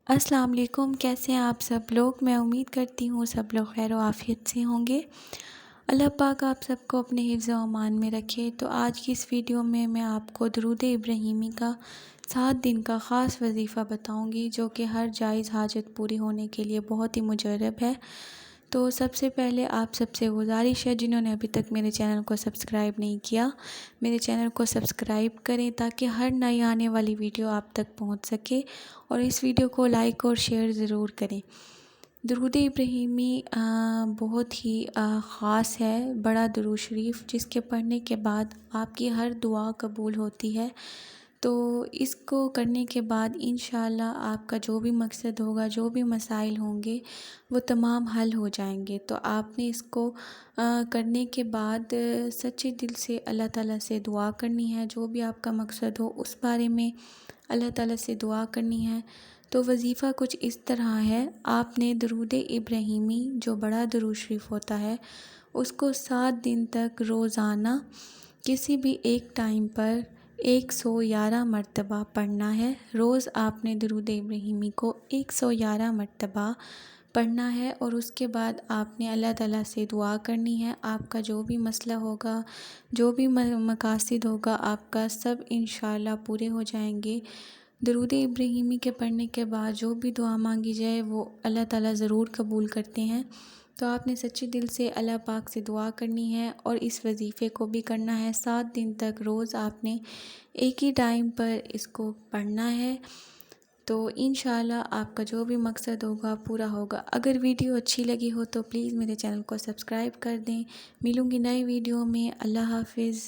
السلام علیکم، کیسے ہیں آپ سب لوگ؟ میں امید کرتی ہوں سب لوگ خیر و عافیت سے ہوں گے۔ اللہ پاک آپ سب کو اپنے حفظ و امان میں رکھے۔ تو آج کی اس ویڈیو میں آپ کو درود ابراہیمی کا 7 دن کا خاص وظیفہ بتاؤں گی، جو کہ ہر جائز حاجت پوری ہونے کے لیے بہت ہی مجرب ہے۔ تو سب سے پہلے آپ سب سے گزارش ہے، جنہوں نے ابھی تک میرے چینل کو سبسکرائب نہیں کیا، میرے چینل کو سبسکرائب کریں تاکہ ہر نئی آنے والی ویڈیو آپ تک پہنچ سکے، اور اس ویڈیو کو لائک اور شیئر ضرور کریں۔ درود ابراہیمی بہت ہی خاص ہے، بڑا درود شریف، جس کے پڑھنے کے بعد آپ کی ہر دعا قبول ہوتی ہے۔ تو اس کو کرنے کے بعد انشاءاللہ آپ کا جو بھی مقصد ہوگا، جو بھی مسائل ہوں گے، وہ تمام حل ہو جائیں گے۔ تو آپ نے اس کو کرنے کے بعد سچے دل سے اللہ تعالیٰ سے دعا کرنی ہے، جو بھی آپ کا مقصد ہو اس بارے میں اللہ تعالیٰ سے دعا کرنی ہے۔ تو وظیفہ کچھ اس طرح ہے، آپ نے درود ابراہیمی جو بڑا درود شریف ہوتا ہے، اس کو 7 دن تک روزانہ کسی بھی ایک ٹائم پر 111 مرتبہ پڑھنا ہے۔ روز آپ نے درود ابراہیمی کو 111 مرتبہ پڑھنا ہے، اور اس کے بعد آپ نے اللہ تعالیٰ سے دعا کرنی ہے۔ آپ کا جو بھی مسئلہ ہوگا، جو بھی مقاصد ہوگا، آپ کا سب انشاءاللہ پورے ہو جائیں گے۔ درود ابراہیمی کے پڑھنے کے بعد جو بھی دعا مانگی جائے وہ اللہ تعالیٰ ضرور قبول کرتے ہیں۔ تو آپ نے سچے دل سے اللہ پاک سے دعا کرنی ہے، اور اس وظیفے کو بھی کرنا ہے 7 دن تک۔ روز آپ نے ایک ہی ٹائم پر اس کو پڑھنا ہے، تو انشاءاللہ آپ کا جو بھی مقصد ہوگا پورا ہوگا۔ اگر ویڈیو اچھی لگی ہو تو پلیز میرے چینل کو سبسکرائب کر دیں۔ ملوں گی نئی ویڈیو میں۔ اللہ حافظ۔